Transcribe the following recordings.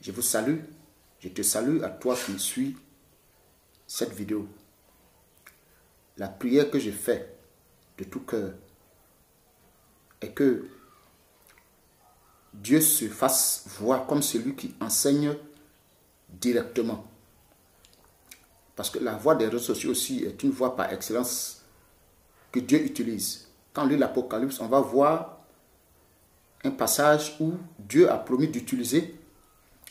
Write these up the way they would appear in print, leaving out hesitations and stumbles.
Je vous salue. Je te salue à toi qui suis cette vidéo. La prière que je fais de tout cœur est que Dieu se fasse voir comme celui qui enseigne directement. Parce que la voie des réseaux sociaux aussi est une voie par excellence que Dieu utilise. Quand on lit l'Apocalypse, on va voir un passage où Dieu a promis d'utiliser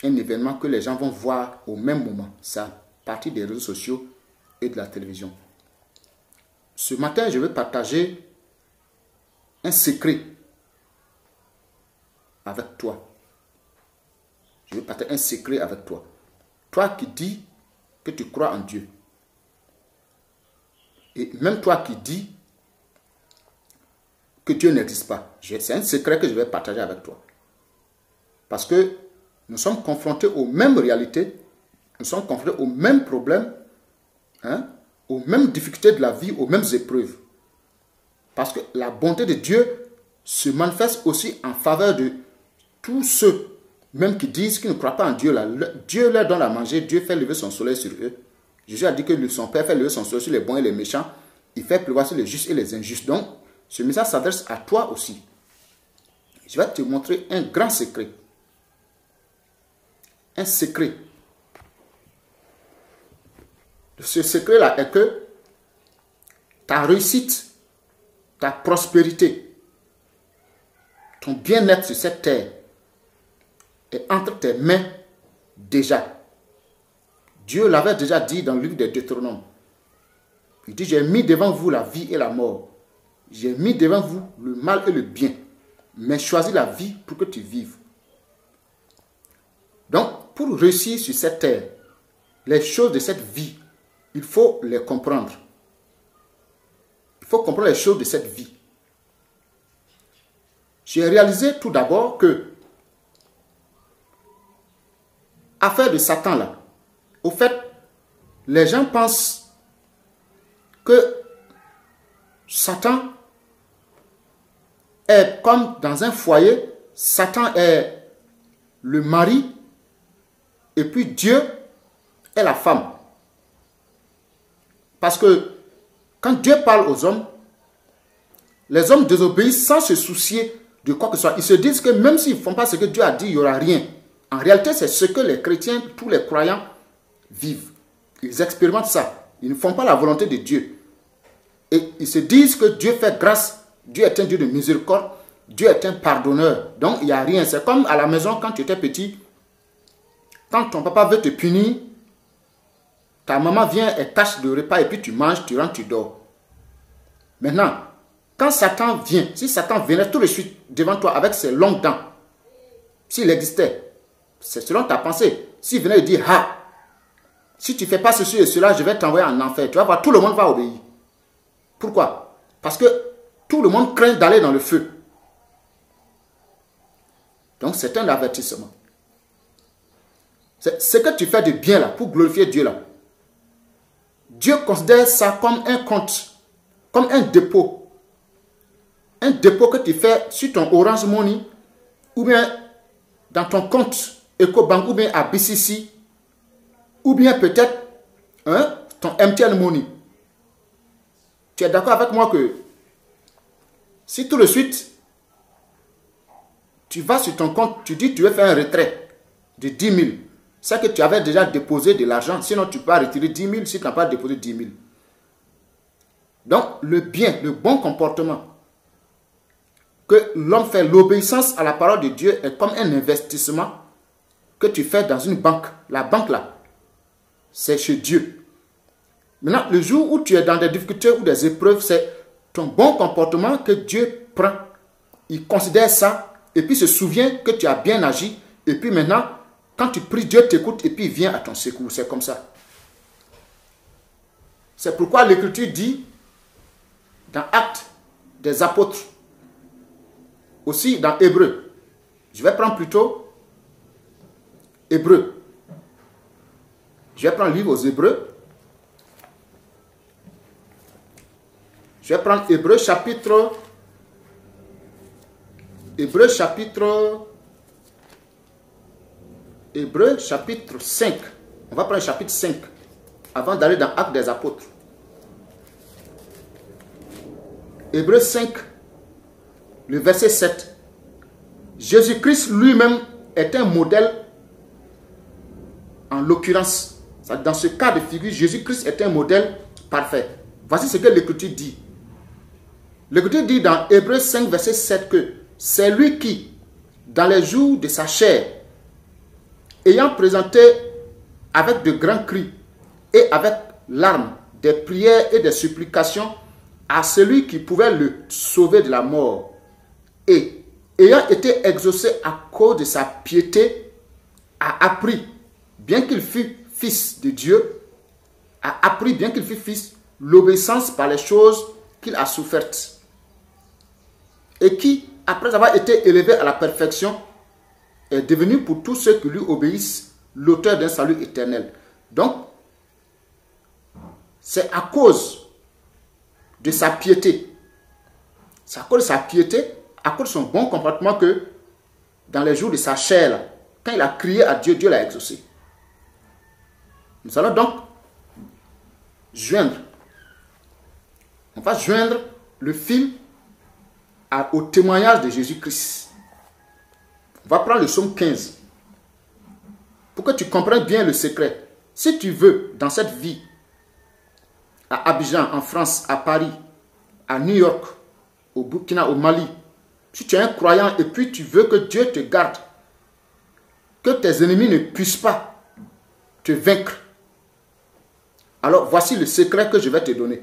un événement que les gens vont voir au même moment. C'est à partir des réseaux sociaux et de la télévision. Ce matin, je vais partager un secret avec toi. Je vais partager un secret avec toi. Toi qui dis que tu crois en Dieu. Et même toi qui dis que Dieu n'existe pas. C'est un secret que je vais partager avec toi. Parce que nous sommes confrontés aux mêmes réalités, nous sommes confrontés aux mêmes problèmes, aux mêmes difficultés de la vie, aux mêmes épreuves. Parce que la bonté de Dieu se manifeste aussi en faveur de tous ceux, même qui disent qu'ils ne croient pas en Dieu. Là, Dieu leur donne à manger, Dieu fait lever son soleil sur eux. Jésus a dit que son Père fait lever son soleil sur les bons et les méchants. Il fait pleuvoir sur les justes et les injustes. Donc, ce message s'adresse à toi aussi. Je vais te montrer un grand secret. Un secret. Ce secret-là est que ta réussite, ta prospérité, ton bien-être sur cette terre est entre tes mains déjà. Dieu l'avait déjà dit dans le livre des Deutéronomes. Il dit, j'ai mis devant vous la vie et la mort. J'ai mis devant vous le mal et le bien. Mais choisis la vie pour que tu vives. Donc, pour réussir sur cette terre, les choses de cette vie, il faut les comprendre. Il faut comprendre les choses de cette vie. J'ai réalisé tout d'abord que affaire de Satan là, au fait, les gens pensent que Satan est comme dans un foyer, Satan est le mari et puis Dieu est la femme. Parce que quand Dieu parle aux hommes, les hommes désobéissent sans se soucier de quoi que ce soit. Ils se disent que même s'ils ne font pas ce que Dieu a dit, il n'y aura rien. En réalité, c'est ce que les chrétiens, tous les croyants vivent. Ils expérimentent ça. Ils ne font pas la volonté de Dieu. Et ils se disent que Dieu fait grâce. Dieu est un Dieu de miséricorde. Dieu est un pardonneur. Donc, il n'y a rien. C'est comme à la maison quand tu étais petit. Quand ton papa veut te punir, ta maman vient et tâche le repas et puis tu manges, tu rentres, tu dors. Maintenant, quand Satan vient, si Satan venait tout de suite devant toi avec ses longues dents, s'il existait, c'est selon ta pensée. S'il venait et dire, ah, si tu ne fais pas ceci et cela, je vais t'envoyer en enfer. Tu vas voir, tout le monde va obéir. Pourquoi? Parce que tout le monde craint d'aller dans le feu. Donc c'est un avertissement. Ce que tu fais de bien là, pour glorifier Dieu là, Dieu considère ça comme un compte, comme un dépôt. Un dépôt que tu fais sur ton Orange Money, ou bien dans ton compte EcoBank, ou bien à BCC, ou bien peut-être ton MTN Money. Tu es d'accord avec moi que si tout de suite, tu vas sur ton compte, tu dis que tu veux faire un retrait de 10 000, c'est que tu avais déjà déposé de l'argent, sinon tu peux pas retirer 10 000 si tu n'as pas déposé 10 000. Donc, le bien, le bon comportement que l'homme fait, l'obéissance à la parole de Dieu est comme un investissement que tu fais dans une banque. La banque là, c'est chez Dieu. Maintenant, le jour où tu es dans des difficultés ou des épreuves, c'est ton bon comportement que Dieu prend. Il considère ça et puis se souvient que tu as bien agi. Et puis maintenant, quand tu pries, Dieu t'écoute et puis il vient à ton secours. C'est comme ça. C'est pourquoi l'Écriture dit, dans Actes des Apôtres, aussi dans Hébreu, je vais prendre plutôt Hébreu. Je vais prendre le livre aux Hébreux. Je vais prendre Hébreu chapitre 11. Hébreux chapitre 5. On va prendre le chapitre 5 avant d'aller dans Actes des Apôtres. Hébreux 5, le verset 7. Jésus-Christ lui-même est un modèle, en l'occurrence. Dans ce cas de figure, Jésus-Christ est un modèle parfait. Voici ce que l'Écriture dit. L'Écriture dit dans Hébreux 5, verset 7 que c'est lui qui, dans les jours de sa chair, ayant présenté avec de grands cris et avec larmes des prières et des supplications à celui qui pouvait le sauver de la mort, et ayant été exaucé à cause de sa piété, a appris, bien qu'il fût fils de Dieu, a appris, bien qu'il fût fils, l'obéissance par les choses qu'il a souffertes, et qui, après avoir été élevé à la perfection, est devenu pour tous ceux qui lui obéissent l'auteur d'un salut éternel. Donc, c'est à cause de sa piété, c'est à cause de sa piété, à cause de son bon comportement que dans les jours de sa chair, quand il a crié à Dieu, Dieu l'a exaucé. Nous allons donc joindre, on va joindre le fil au témoignage de Jésus-Christ. On va prendre le psaume 15 pour que tu comprennes bien le secret. Si tu veux, dans cette vie, à Abidjan, en France, à Paris, à New York, au Burkina, au Mali, si tu es un croyant et puis tu veux que Dieu te garde, que tes ennemis ne puissent pas te vaincre, alors voici le secret que je vais te donner.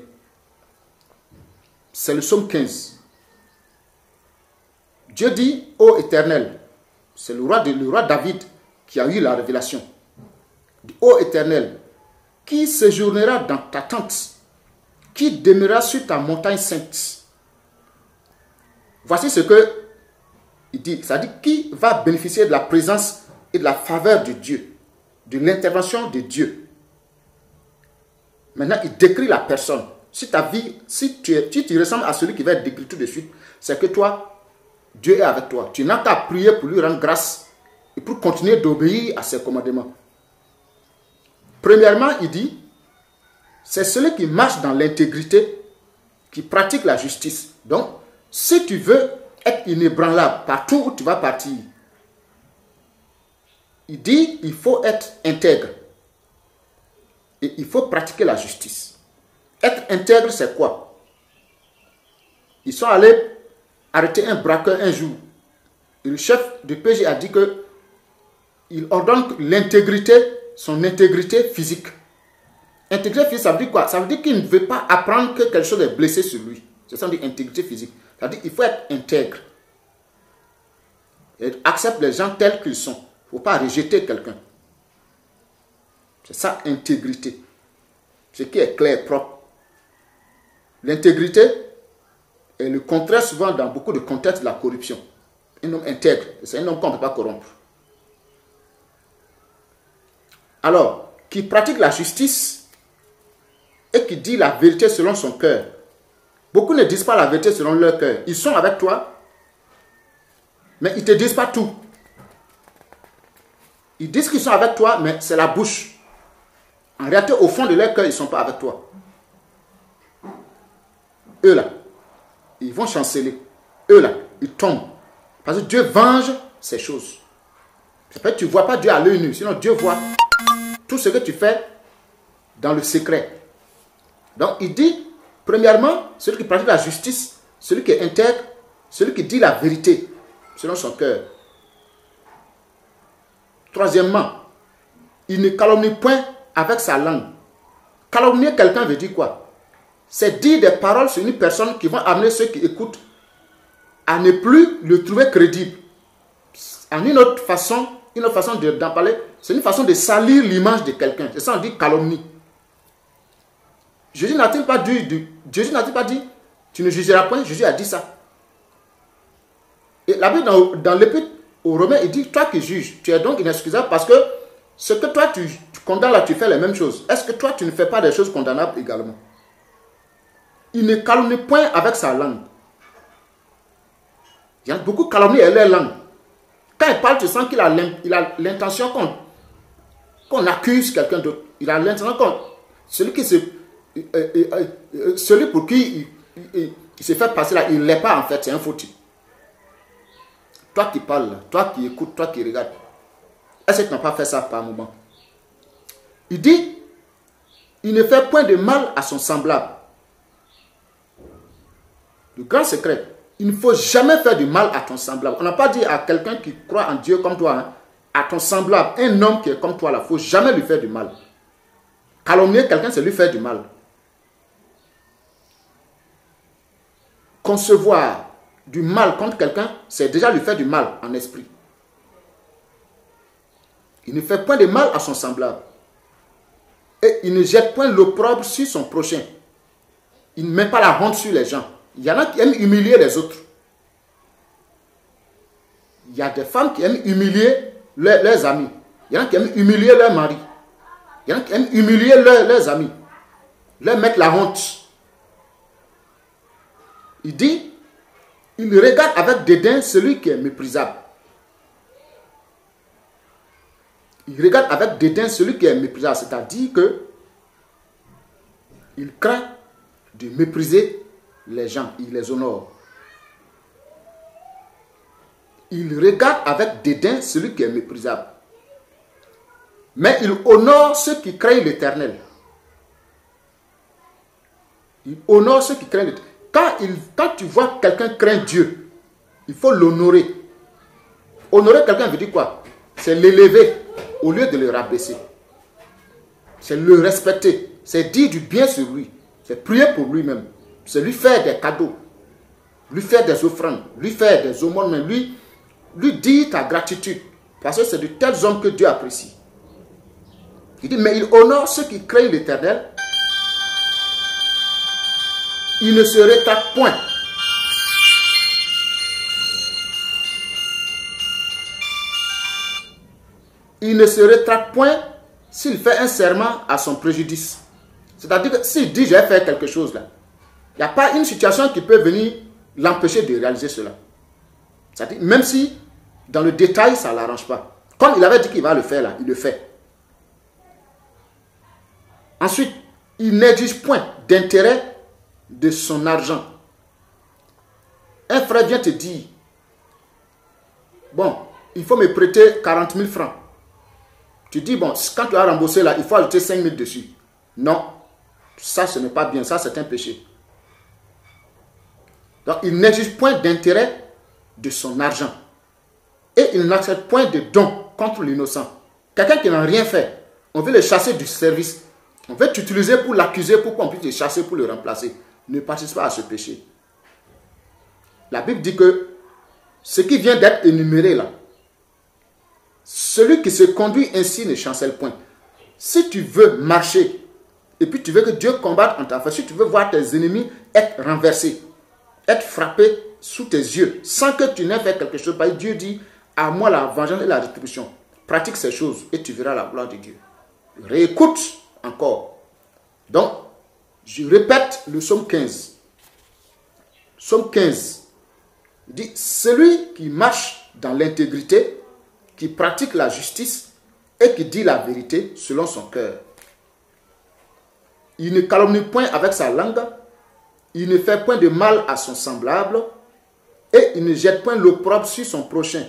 C'est le psaume 15. Dieu dit, ô Éternel, c'est le roi David qui a eu la révélation. Ô Éternel, qui séjournera dans ta tente, qui demeurera sur ta montagne sainte. Voici ce que il dit. Ça dit qui va bénéficier de la présence et de la faveur de Dieu, de l'intervention de Dieu. Maintenant, il décrit la personne. Si ta vie, si tu ressembles à celui qui va être décrit tout de suite, c'est que toi, Dieu est avec toi. Tu n'as qu'à prier pour lui rendre grâce et pour continuer d'obéir à ses commandements. Premièrement, il dit, c'est celui qui marche dans l'intégrité, qui pratique la justice. Donc, si tu veux être inébranlable partout où tu vas partir, il dit, il faut être intègre. Et il faut pratiquer la justice. Être intègre, c'est quoi? Ils sont allés arrêter un braqueur un jour. Et le chef du PJ a dit que il ordonne l'intégrité, son intégrité physique. Intégrité physique, ça veut dire quoi? Ça veut dire qu'il ne veut pas apprendre que quelque chose est blessé sur lui. C'est ça, on dit intégrité physique. Ça veut dire qu'il faut être intègre. Et accepte les gens tels qu'ils sont. Il ne faut pas rejeter quelqu'un. C'est ça, intégrité. Ce qui est clair, propre. L'intégrité est le contraire souvent dans beaucoup de contextes de la corruption. Un homme intègre, c'est un homme qu'on ne peut pas corrompre. Alors, qui pratique la justice et qui dit la vérité selon son cœur. Beaucoup ne disent pas la vérité selon leur cœur. Ils sont avec toi, mais ils ne te disent pas tout. Ils disent qu'ils sont avec toi, mais c'est la bouche. En réalité, au fond de leur cœur, ils ne sont pas avec toi. Eux là, ils vont chanceler. Eux là, ils tombent. Parce que Dieu venge ces choses. C'est pas que tu ne vois pas Dieu à l'œil nu, sinon Dieu voit tout ce que tu fais dans le secret. Donc il dit, premièrement, celui qui pratique la justice, celui qui est intègre, celui qui dit la vérité selon son cœur. Troisièmement, il ne calomnie point avec sa langue. Calomnier quelqu'un veut dire quoi? C'est dire des paroles sur une personne qui vont amener ceux qui écoutent à ne plus le trouver crédible. En une autre façon d'en parler, c'est une façon de salir l'image de quelqu'un. C'est ça on dit calomnie. Jésus n'a-t-il pas dit, tu ne jugeras point? Jésus a dit ça. Et la Bible dans l'Épître aux Romains, il dit, toi qui juges, tu es donc inexcusable parce que ce que toi tu condamnes là, tu fais les mêmes choses. Est-ce que toi tu ne fais pas des choses condamnables également? Il ne calomnie point avec sa langue. Il y a beaucoup de calomnie avec leur langue. Quand il parle, tu sens qu'il a l'intention qu'on accuse quelqu'un d'autre. Il a l'intention qu'on... Celui pour qui il se fait passer là, il ne l'est pas en fait, c'est un foutu. Toi qui parles, toi qui écoutes, toi qui regardes, est-ce que tu n'as pas fait ça par moment? Il dit, il ne fait point de mal à son semblable. Le grand secret, il ne faut jamais faire du mal à ton semblable. On n'a pas dit à quelqu'un qui croit en Dieu comme toi, hein, à ton semblable, un homme qui est comme toi, il ne faut jamais lui faire du mal. Calomnier quelqu'un, c'est lui faire du mal. Concevoir du mal contre quelqu'un, c'est déjà lui faire du mal en esprit. Il ne fait point de mal à son semblable. Et il ne jette point l'opprobre sur son prochain. Il ne met pas la honte sur les gens. Il y en a qui aiment humilier les autres. Il y a des femmes qui aiment humilier leurs amis. Il y en a qui aiment humilier leur mari. Il y en a qui aiment humilier leurs amis. Leur mettre la honte. Il dit, il regarde avec dédain celui qui est méprisable. Il regarde avec dédain celui qui est méprisable. C'est-à-dire que il craint de mépriser les gens. Il les honore. Il regarde avec dédain celui qui est méprisable. Mais il honore ceux qui craignent l'Éternel. Il honore ceux qui craignent l'Éternel. Quand tu vois quelqu'un craindre Dieu, il faut l'honorer. Honorer quelqu'un veut dire quoi? C'est l'élever au lieu de le rabaisser. C'est le respecter. C'est dire du bien sur lui. C'est prier pour lui-même. C'est lui faire des cadeaux. Lui faire des offrandes. Lui faire des aumônes. Lui dire ta gratitude. Parce que c'est de tels hommes que Dieu apprécie. Il dit, mais il honore ceux qui craignent l'Éternel. Il ne se rétracte point. Il ne se rétracte point s'il fait un serment à son préjudice. C'est-à-dire que s'il dit, je vais faire quelque chose là, il n'y a pas une situation qui peut venir l'empêcher de réaliser cela. C'est-à-dire, même si dans le détail, ça ne l'arrange pas. Comme il avait dit qu'il va le faire là, il le fait. Ensuite, il n'exige point d'intérêt de son argent. Un frère vient te dire, bon, il faut me prêter 40 000 francs. Tu dis, bon, quand tu as remboursé là, il faut ajouter 5 000 dessus. Non, ça ce n'est pas bien, ça c'est un péché. Donc il n'exige point d'intérêt de son argent. Et il n'accepte point de don contre l'innocent. Quelqu'un qui n'a rien fait, on veut le chasser du service. On veut t'utiliser pour l'accuser, pour qu'on puisse le chasser, pour le remplacer. Ne participe pas à ce péché. La Bible dit que ce qui vient d'être énuméré là, celui qui se conduit ainsi ne chancelle point. Si tu veux marcher, et puis tu veux que Dieu combatte en ta faveur, si tu veux voir tes ennemis être renversés, être frappés sous tes yeux, sans que tu n'aies fait quelque chose, parce que Dieu dit, à moi la vengeance et la rétribution. Pratique ces choses et tu verras la gloire de Dieu. Réécoute encore. Donc, je répète le psaume 15. Psaume 15 dit, celui qui marche dans l'intégrité, qui pratique la justice et qui dit la vérité selon son cœur. Il ne calomnie point avec sa langue, il ne fait point de mal à son semblable et il ne jette point l'opprobre sur son prochain.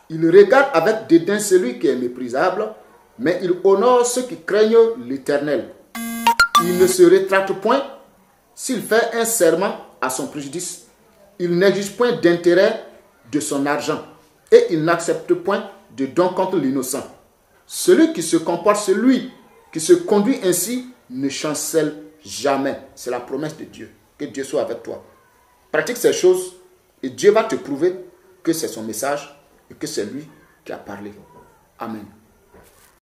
Il regarde avec dédain celui qui est méprisable, mais il honore ceux qui craignent l'Éternel. Il ne se rétracte point s'il fait un serment à son préjudice. Il n'exige point d'intérêt de son argent et il n'accepte point de don contre l'innocent. Celui qui se comporte, celui qui se conduit ainsi, ne chancelle jamais. C'est la promesse de Dieu. Que Dieu soit avec toi. Pratique ces choses et Dieu va te prouver que c'est son message et que c'est lui qui a parlé. Amen.